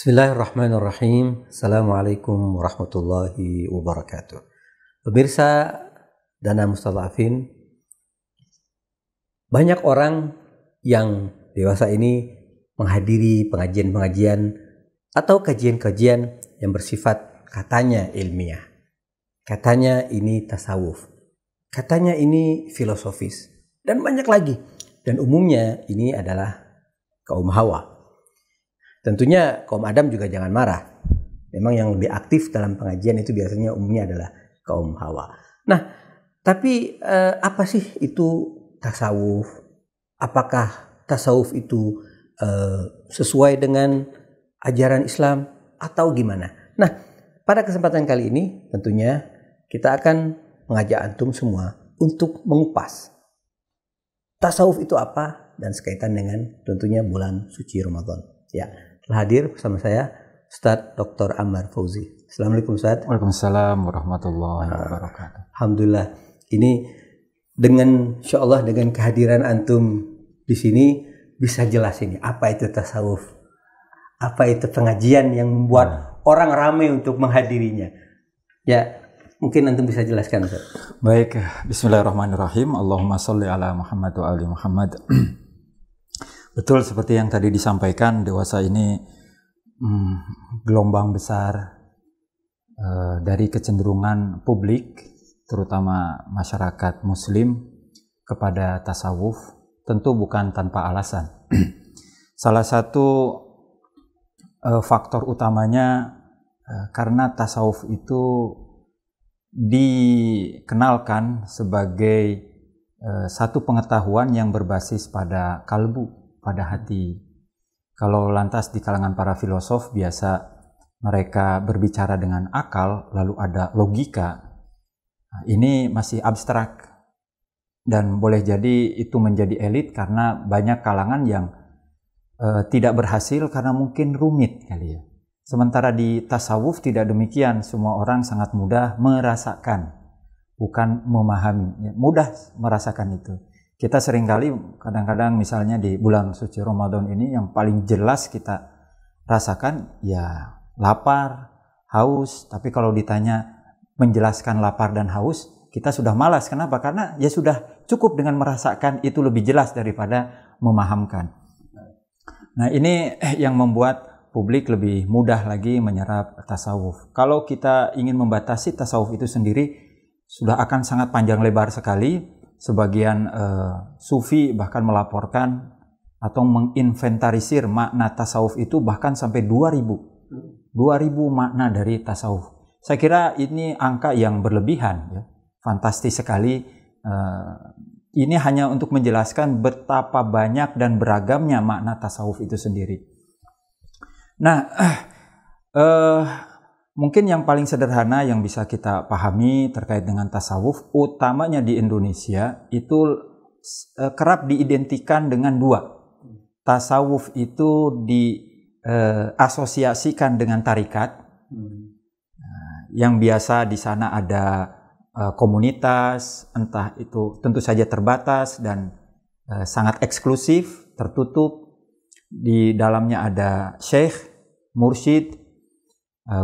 Bismillahirrahmanirrahim. Assalamualaikum warahmatullahi wabarakatuh. Pemirsa Dana Mustadhafin, banyak orang yang dewasa ini menghadiri pengajian-pengajian atau kajian-kajian yang bersifat katanya ilmiah. Katanya ini tasawuf. Katanya ini filosofis. Dan banyak lagi. Dan umumnya ini adalah kaum Hawa. Tentunya kaum Adam juga jangan marah. Memang yang lebih aktif dalam pengajian itu biasanya umumnya adalah kaum Hawa. Nah, tapi apa sih itu tasawuf? Apakah tasawuf itu sesuai dengan ajaran Islam atau gimana? Nah, pada kesempatan kali ini tentunya kita akan mengajak antum semua untuk mengupas tasawuf itu apa dan sekaitan dengan tentunya bulan suci Ramadan. Ya. Telah hadir bersama saya Ustadz Dr. Ammar Fauzi. Assalamualaikum Ustadz. Waalaikumsalam warahmatullahi wabarakatuh. Alhamdulillah. Ini dengan insyaallah dengan kehadiran antum di sini bisa jelas ini apa itu tasawuf. Apa itu pengajian yang membuat orang ramai untuk menghadirinya. Ya, mungkin antum bisa jelaskan Ustadz. Baik, bismillahirrahmanirrahim. Allahumma sholli ala Muhammad wa ali Muhammad. Betul seperti yang tadi disampaikan, dewasa ini gelombang besar dari kecenderungan publik, terutama masyarakat muslim kepada tasawuf, tentu bukan tanpa alasan. Salah satu faktor utamanya karena tasawuf itu dikenalkan sebagai satu pengetahuan yang berbasis pada kalbu, pada hati. Kalau lantas di kalangan para filosof biasa mereka berbicara dengan akal, lalu ada logika. Ini masih abstrak dan boleh jadi itu menjadi elit karena banyak kalangan yang tidak berhasil karena mungkin rumit kali ya. Sementara di tasawuf tidak demikian, semua orang sangat mudah merasakan, bukan memahami, ya, mudah merasakan itu. Kita seringkali kadang-kadang misalnya di bulan suci Ramadan ini yang paling jelas kita rasakan ya lapar, haus. Tapi kalau ditanya menjelaskan lapar dan haus, kita sudah malas. Kenapa? Karena ya sudah cukup dengan merasakan, itu lebih jelas daripada memahamkan. Nah, ini yang membuat publik lebih mudah lagi menyerap tasawuf. Kalau kita ingin membatasi tasawuf itu sendiri, sudah akan sangat panjang lebar sekali. Sebagian sufi bahkan melaporkan atau menginventarisir makna tasawuf itu bahkan sampai 2000 makna dari tasawuf. Saya kira ini angka yang berlebihan, ya. Fantastis sekali. Ini hanya untuk menjelaskan betapa banyak dan beragamnya makna tasawuf itu sendiri. Nah, mungkin yang paling sederhana yang bisa kita pahami terkait dengan tasawuf, utamanya di Indonesia, itu kerap diidentikan dengan dua. Tasawuf itu diasosiasikan dengan tarikat, yang biasa di sana ada komunitas, entah itu tentu saja terbatas dan sangat eksklusif, tertutup. Di dalamnya ada syekh, mursyid,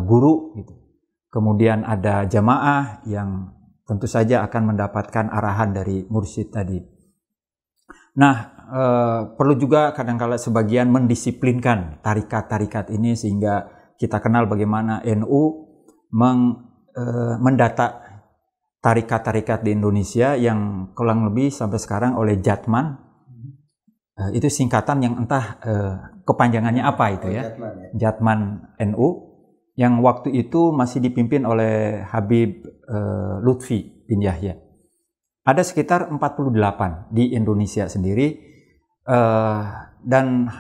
guru gitu. Kemudian ada jamaah yang tentu saja akan mendapatkan arahan dari mursyid tadi. Nah, perlu juga kadang-kala sebagian mendisiplinkan tarikat-tarikat ini sehingga kita kenal bagaimana NU mendata tarikat-tarikat di Indonesia yang kurang lebih sampai sekarang oleh Jatman. Itu singkatan yang entah kepanjangannya apa itu ya. Jatman NU. Yang waktu itu masih dipimpin oleh Habib Lutfi bin Yahya. Ada sekitar 48 di Indonesia sendiri, dan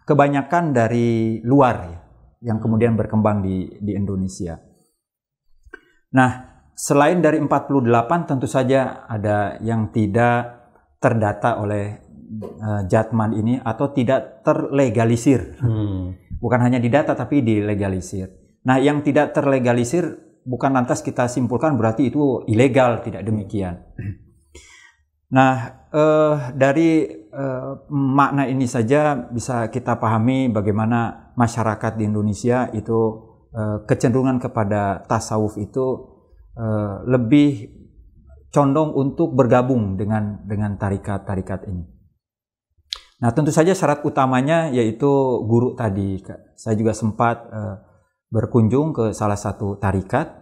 kebanyakan dari luar ya, yang kemudian berkembang di Indonesia. Nah, selain dari 48 tentu saja ada yang tidak terdata oleh Jatman ini atau tidak terlegalisir. Bukan hanya didata tapi dilegalisir. Nah, yang tidak terlegalisir bukan lantas kita simpulkan berarti itu ilegal, tidak demikian. Nah, dari makna ini saja bisa kita pahami bagaimana masyarakat di Indonesia itu kecenderungan kepada tasawuf itu lebih condong untuk bergabung dengan tarikat-tarikat ini. Nah, tentu saja syarat utamanya yaitu guru tadi. Saya juga sempat berkunjung ke salah satu tarikat.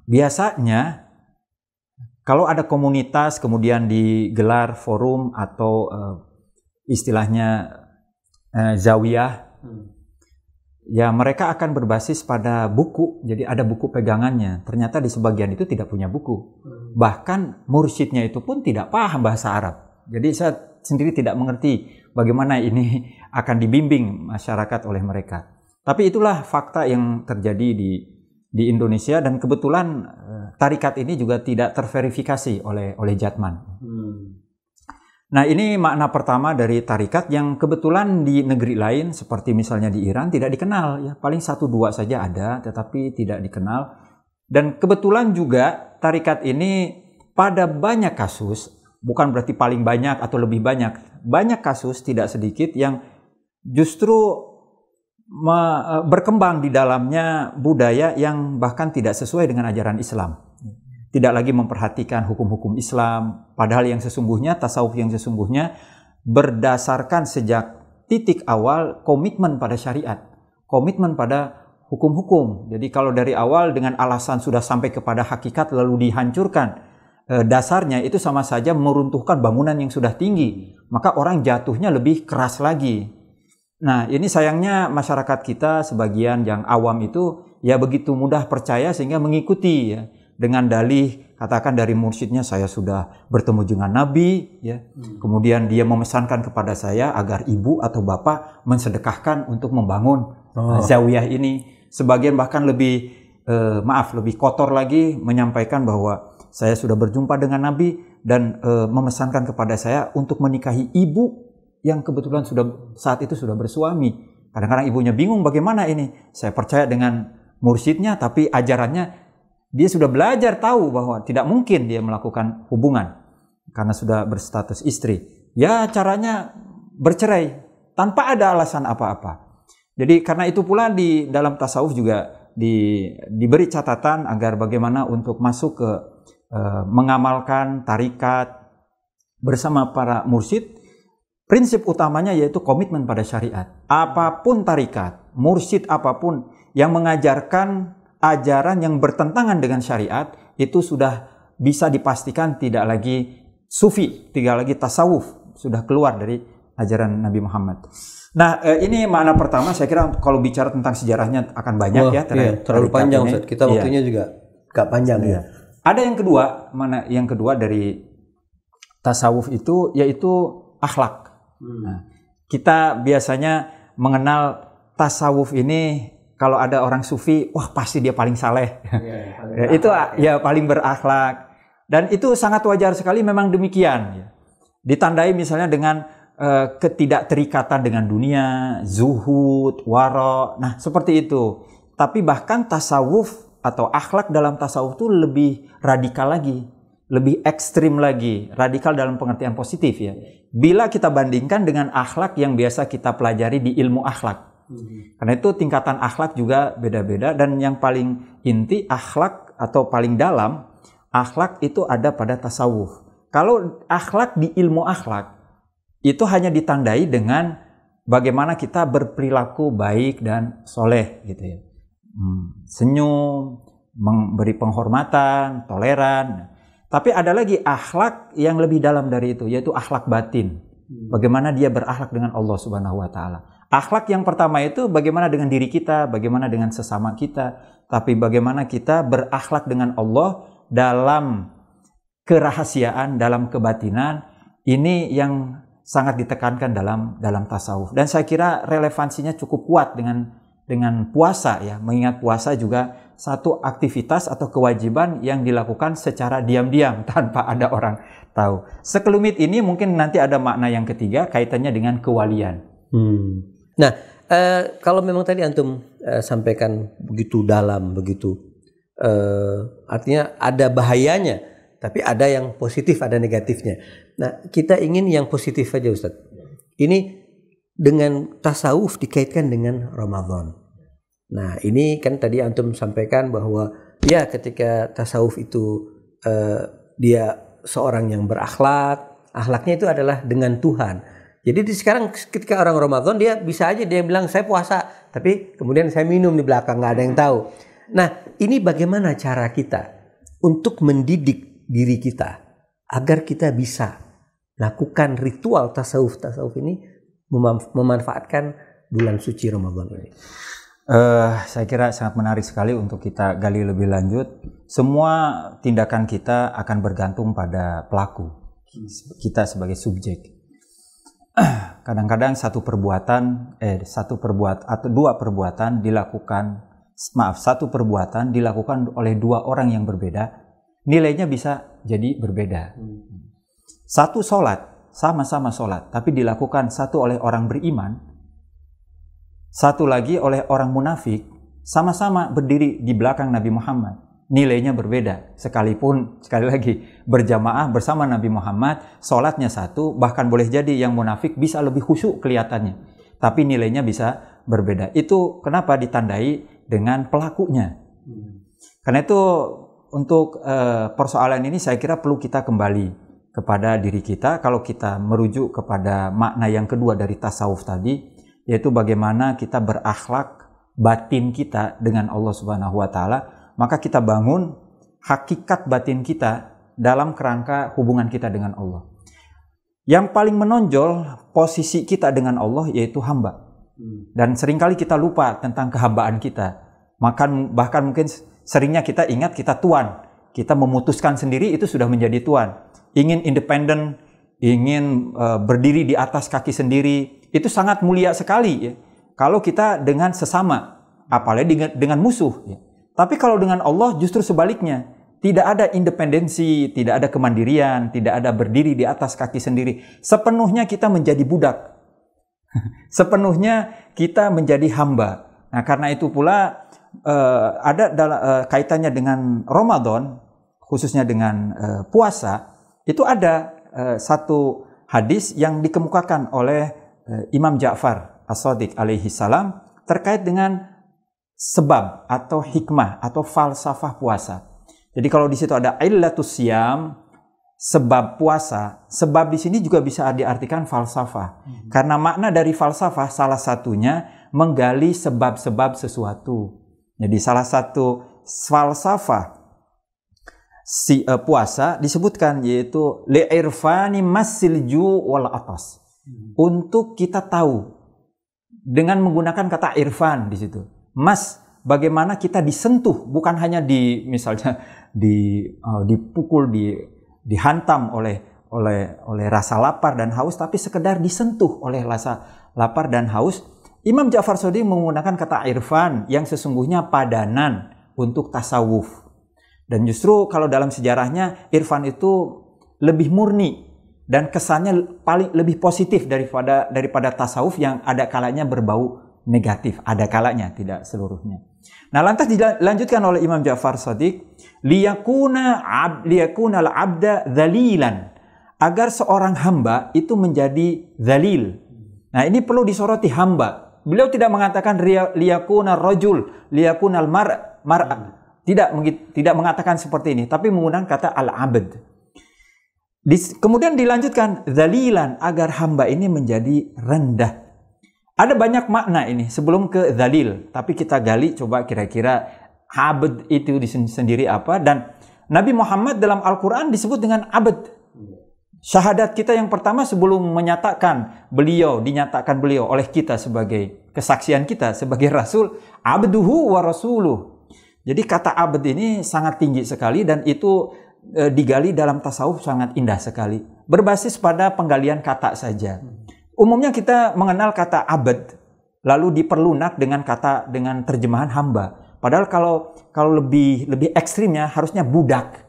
Biasanya kalau ada komunitas kemudian digelar forum atau istilahnya zawiyah, ya mereka akan berbasis pada buku. Jadi ada buku pegangannya. Ternyata di sebagian itu tidak punya buku. Bahkan mursyidnya itu pun tidak paham bahasa Arab. Jadi saya sendiri tidak mengerti bagaimana ini akan dibimbing masyarakat oleh mereka. Tapi itulah fakta yang terjadi di Indonesia, dan kebetulan tarikat ini juga tidak terverifikasi oleh Jatman. Nah, ini makna pertama dari tarikat yang kebetulan di negeri lain seperti misalnya di Iran tidak dikenal, ya paling 1-2 saja ada, tetapi tidak dikenal. Dan kebetulan juga tarikat ini pada banyak kasus, bukan berarti paling banyak atau lebih banyak kasus tidak sedikit yang justru berkembang di dalamnya budaya yang bahkan tidak sesuai dengan ajaran Islam. Tidak lagi memperhatikan hukum-hukum Islam, padahal yang sesungguhnya, tasawuf yang sesungguhnya berdasarkan sejak titik awal komitmen pada syariat, komitmen pada hukum-hukum. Jadi kalau dari awal dengan alasan sudah sampai kepada hakikat lalu dihancurkan dasarnya, itu sama saja meruntuhkan bangunan yang sudah tinggi, maka orang jatuhnya lebih keras lagi. Nah, ini sayangnya masyarakat kita sebagian yang awam itu ya begitu mudah percaya sehingga mengikuti, ya, dengan dalih katakan dari mursyidnya saya sudah bertemu dengan Nabi, ya. Kemudian dia memesankan kepada saya agar ibu atau bapak mensedekahkan untuk membangun zawiyah ini. Sebagian bahkan lebih lebih kotor lagi menyampaikan bahwa saya sudah berjumpa dengan Nabi dan memesankan kepada saya untuk menikahi ibu yang kebetulan saat itu sudah bersuami. Kadang-kadang ibunya bingung bagaimana ini. Saya percaya dengan mursyidnya, tapi ajarannya dia sudah belajar tahu bahwa tidak mungkin dia melakukan hubungan karena sudah berstatus istri. Ya caranya bercerai tanpa ada alasan apa-apa. Jadi karena itu pula di dalam tasawuf juga diberi catatan agar bagaimana untuk masuk ke mengamalkan tarikat bersama para mursyid. Prinsip utamanya yaitu komitmen pada syariat. Apapun tarikat, mursyid apapun yang mengajarkan ajaran yang bertentangan dengan syariat, itu sudah bisa dipastikan tidak lagi sufi, tidak lagi tasawuf, sudah keluar dari ajaran Nabi Muhammad. Nah, ini makna pertama. Saya kira kalau bicara tentang sejarahnya akan banyak. Terlalu panjang, Ustaz. Kita waktunya juga gak panjang. Ya. Ada yang kedua, yang kedua dari tasawuf itu yaitu akhlak. Nah, kita biasanya mengenal tasawuf ini kalau ada orang sufi, wah pasti dia paling saleh. Itu ya paling berakhlak. Dan itu sangat wajar sekali, memang demikian. Ditandai misalnya dengan ketidakterikatan dengan dunia, zuhud, wara. Nah, seperti itu. Tapi bahkan tasawuf atau akhlak dalam tasawuf itu lebih radikal lagi, lebih ekstrim lagi, radikal dalam pengertian positif, ya. Bila kita bandingkan dengan akhlak yang biasa kita pelajari di ilmu akhlak. Karena itu tingkatan akhlak juga beda-beda, dan yang paling inti akhlak atau paling dalam akhlak itu ada pada tasawuf. Kalau akhlak di ilmu akhlak itu hanya ditandai dengan bagaimana kita berperilaku baik dan soleh, gitu ya. Senyum, memberi penghormatan, toleran. Tapi ada lagi akhlak yang lebih dalam dari itu, yaitu akhlak batin. Bagaimana dia berakhlak dengan Allah Subhanahu wa Ta'ala. Akhlak yang pertama itu bagaimana dengan diri kita, bagaimana dengan sesama kita, tapi bagaimana kita berakhlak dengan Allah dalam kerahasiaan, dalam kebatinan. Ini yang sangat ditekankan dalam tasawuf. Dan saya kira relevansinya cukup kuat dengan puasa, ya. Mengingat puasa juga satu aktivitas atau kewajiban yang dilakukan secara diam-diam tanpa ada orang tahu. Sekelumit ini mungkin nanti ada makna yang ketiga kaitannya dengan kewalian. Nah, kalau memang tadi antum sampaikan begitu dalam, begitu artinya ada bahayanya Tapi ada yang positif, ada negatifnya. Nah, kita ingin yang positif aja Ustaz. Ini dengan tasawuf dikaitkan dengan Ramadan. Nah, ini kan tadi antum sampaikan bahwa ya ketika tasawuf itu dia seorang yang berakhlak, akhlaknya itu adalah dengan Tuhan. Jadi sekarang ketika orang Ramadan dia bisa aja dia bilang saya puasa, tapi kemudian saya minum di belakang, nggak ada yang tahu. Nah, ini bagaimana cara kita untuk mendidik diri kita agar kita bisa lakukan ritual tasawuf ini memanfaatkan bulan suci Ramadan ini. Saya kira sangat menarik sekali untuk kita gali lebih lanjut. Semua tindakan kita akan bergantung pada pelaku, kita sebagai subjek. Kadang-kadang satu perbuatan oleh dua orang yang berbeda, nilainya bisa jadi berbeda. Satu sholat, sama-sama sholat, tapi dilakukan satu oleh orang beriman, satu lagi oleh orang munafik, sama-sama berdiri di belakang Nabi Muhammad, nilainya berbeda. Sekalipun, sekali lagi, berjamaah bersama Nabi Muhammad, sholatnya satu, bahkan boleh jadi yang munafik bisa lebih khusyuk kelihatannya, tapi nilainya bisa berbeda. Itu kenapa ditandai dengan pelakunya. Karena itu untuk persoalan ini saya kira perlu kita kembali kepada diri kita. Kalau kita merujuk kepada makna yang kedua dari tasawuf tadi, yaitu bagaimana kita berakhlak batin kita dengan Allah Subhanahu wa Ta'ala, maka kita bangun hakikat batin kita dalam kerangka hubungan kita dengan Allah. Yang paling menonjol posisi kita dengan Allah yaitu hamba. Dan seringkali kita lupa tentang kehambaan kita. Bahkan mungkin seringnya kita ingat kita tuan. Kita memutuskan sendiri itu sudah menjadi tuan. Ingin independen, ingin berdiri di atas kaki sendiri, itu sangat mulia sekali ya. Kalau kita dengan sesama, apalagi dengan musuh ya. Tapi kalau dengan Allah justru sebaliknya, tidak ada independensi, tidak ada kemandirian, tidak ada berdiri di atas kaki sendiri. Sepenuhnya kita menjadi budak. Sepenuhnya kita menjadi hamba. Nah, karena itu pula ada kaitannya dengan Ramadan, khususnya dengan puasa, itu ada satu hadis yang dikemukakan oleh Imam Ja'far As-Shadiq alaihi salam terkait dengan sebab atau hikmah atau falsafah puasa. Jadi kalau di situ ada illatus siyam, sebab puasa, sebab di sini juga bisa diartikan falsafah. Karena makna dari falsafah salah satunya menggali sebab-sebab sesuatu. Jadi salah satu falsafah puasa disebutkan yaitu li'irfani masil ju' wal atas. Untuk kita tahu dengan menggunakan kata irfan di situ. Mas, bagaimana kita disentuh, bukan hanya misalnya dipukul, dihantam oleh rasa lapar dan haus, tapi sekedar disentuh oleh rasa lapar dan haus. Imam Ja'far Shadiq menggunakan kata irfan yang sesungguhnya padanan untuk tasawuf. Dan justru kalau dalam sejarahnya irfan itu lebih murni dan kesannya lebih positif daripada tasawuf yang ada kalanya berbau negatif, ada kalanya, tidak seluruhnya. Nah, lantas dilanjutkan oleh Imam Ja'far Shadiq, liyakuna al-abda dhalilan, agar seorang hamba itu menjadi dhalil. Nah, ini perlu disoroti hamba. Beliau tidak mengatakan liyakuna rajul, liyakuna al-mar'a. Tidak mengatakan seperti ini, tapi menggunakan kata al-abd. Kemudian dilanjutkan dhalilan, agar hamba ini menjadi rendah. Ada banyak makna ini sebelum ke dhalil, tapi kita gali coba kira-kira abd itu sendiri apa. Dan Nabi Muhammad dalam Al-Quran disebut dengan abd. Syahadat kita yang pertama sebelum dinyatakan beliau oleh kita sebagai kesaksian kita sebagai Rasul, abduhu wa rasuluh. Jadi kata abd ini sangat tinggi sekali dan itu digali dalam tasawuf sangat indah sekali. Berbasis pada penggalian kata saja. Umumnya kita mengenal kata abd, lalu diperlunak dengan terjemahan hamba. Padahal kalau lebih ekstrimnya harusnya budak.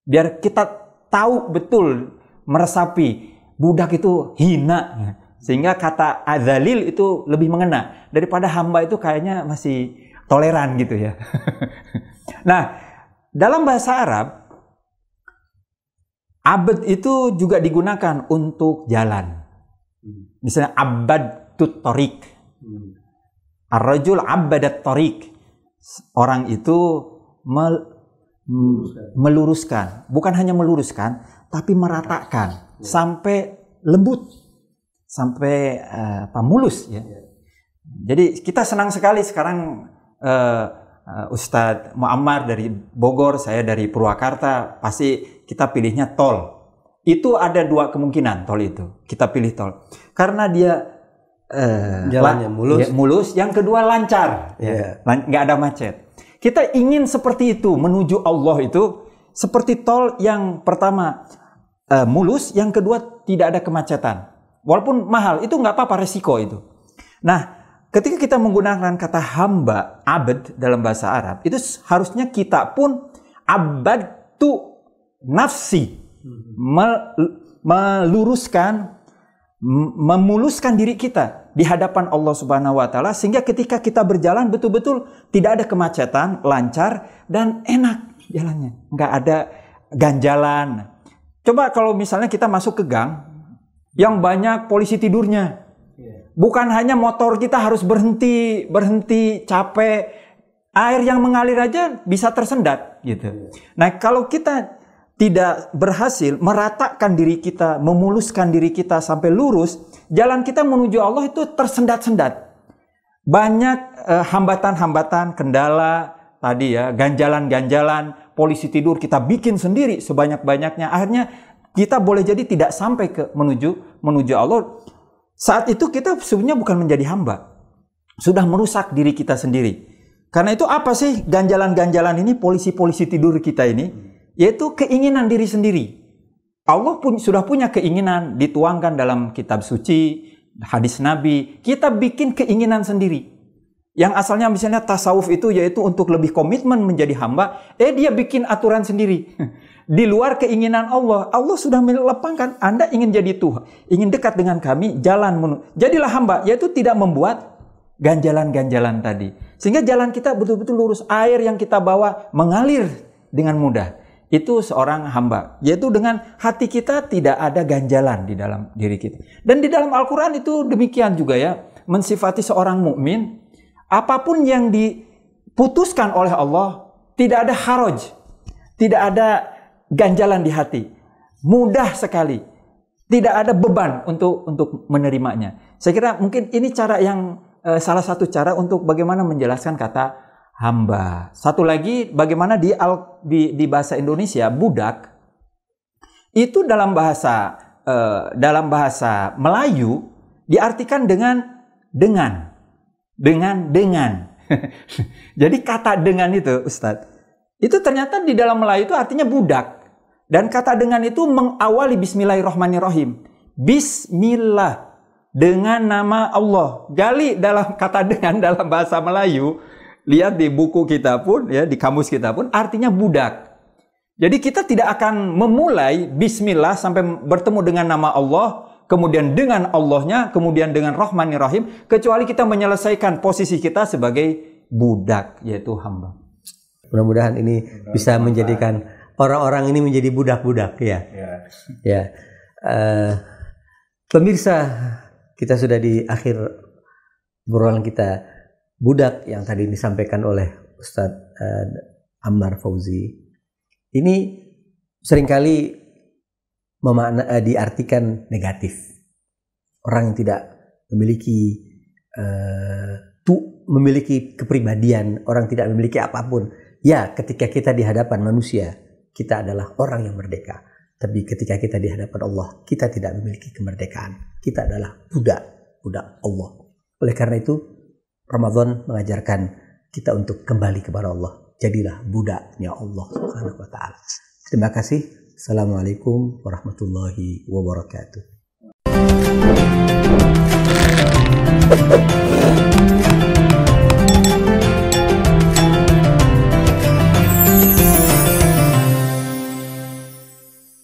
Biar kita tahu betul, meresapi budak itu hina. Sehingga kata adzalil itu lebih mengena daripada hamba itu kayaknya masih toleran gitu ya. Nah, dalam bahasa Arab Abad itu juga digunakan untuk jalan. Misalnya abadut tariq. Ar-rajul abadat tariq. Orang itu meluruskan. Bukan hanya meluruskan, tapi meratakan sampai lembut, sampai mulus ya. Jadi kita senang sekali sekarang Ustadz Muammar dari Bogor, saya dari Purwakarta, pasti kita pilihnya tol. Itu ada dua kemungkinan tol itu. Kita pilih tol karena dia jalannya mulus. Yang kedua lancar, nggak ada macet. Kita ingin seperti itu, menuju Allah itu seperti tol yang pertama mulus, yang kedua tidak ada kemacetan. Walaupun mahal, itu nggak apa-apa, resiko itu. Nah, ketika kita menggunakan kata hamba, abad dalam bahasa Arab, itu harusnya kita pun abadtu nafsi, meluruskan, memuluskan diri kita di hadapan Allah Subhanahu wa taala, sehingga ketika kita berjalan betul-betul tidak ada kemacetan, lancar dan enak jalannya. Nggak ada ganjalan. Coba kalau misalnya kita masuk ke gang yang banyak polisi tidurnya. Bukan hanya motor kita harus berhenti, capek, air yang mengalir aja bisa tersendat gitu. Nah, kalau kita tidak berhasil meratakan diri kita, memuluskan diri kita sampai lurus, jalan kita menuju Allah itu tersendat-sendat. Banyak hambatan-hambatan, kendala tadi ya, ganjalan-ganjalan, polisi tidur kita bikin sendiri sebanyak-banyaknya. Akhirnya kita boleh jadi tidak sampai ke menuju Allah. Saat itu kita sebenarnya bukan menjadi hamba. Sudah merusak diri kita sendiri. Karena itu apa sih ganjalan-ganjalan ini, polisi-polisi tidur kita ini? Yaitu keinginan diri sendiri. Allah sudah punya keinginan dituangkan dalam kitab suci, hadis Nabi. Kita bikin keinginan sendiri. Yang asalnya misalnya tasawuf itu yaitu untuk lebih komitmen menjadi hamba. Dia bikin aturan sendiri. Di luar keinginan Allah. Allah sudah melapangkan. Anda ingin jadi Tuhan, ingin dekat dengan kami, jadilah hamba. Yaitu tidak membuat ganjalan-ganjalan tadi. Sehingga jalan kita betul-betul lurus. Air yang kita bawa mengalir dengan mudah. Itu seorang hamba. Yaitu dengan hati kita tidak ada ganjalan di dalam diri kita. Dan di dalam Al-Quran itu demikian juga ya. Mensifati seorang mukmin, apapun yang diputuskan oleh Allah, tidak ada haraj. Tidak ada ganjalan di hati. Mudah sekali. Tidak ada beban untuk menerimanya. Saya kira mungkin ini cara yang salah satu cara untuk bagaimana menjelaskan kata hamba. Satu lagi, bagaimana di bahasa Indonesia budak itu dalam bahasa Melayu diartikan dengan. Jadi kata dengan itu, Ustadz, itu ternyata di dalam Melayu itu artinya budak. Dan kata dengan itu mengawali Bismillahirrahmanirrahim. Bismillah, dengan nama Allah. Gali dalam kata dengan dalam bahasa Melayu, lihat di buku kita pun, ya di kamus kita pun, artinya budak. Jadi kita tidak akan memulai Bismillah sampai bertemu dengan nama Allah, kemudian dengan Allahnya, kemudian dengan Rahmanir-Rahim, kecuali kita menyelesaikan posisi kita sebagai budak, yaitu hamba. Mudah-mudahan ini bisa menjadikan orang-orang ini menjadi budak-budak ya. Pemirsa, kita sudah di akhir obrolan kita. Budak yang tadi disampaikan oleh Ustadz Ammar Fauzi ini seringkali diartikan negatif. Orang yang tidak memiliki kepribadian, orang tidak memiliki apapun. Ya, ketika kita di hadapan manusia, kita adalah orang yang merdeka. Tapi ketika kita di hadapan Allah, kita tidak memiliki kemerdekaan. Kita adalah budak Allah. Oleh karena itu, Ramadan mengajarkan kita untuk kembali kepada Allah. Jadilah budaknya Allah Subhanahu wa taala. Terima kasih. Assalamualaikum warahmatullahi wabarakatuh.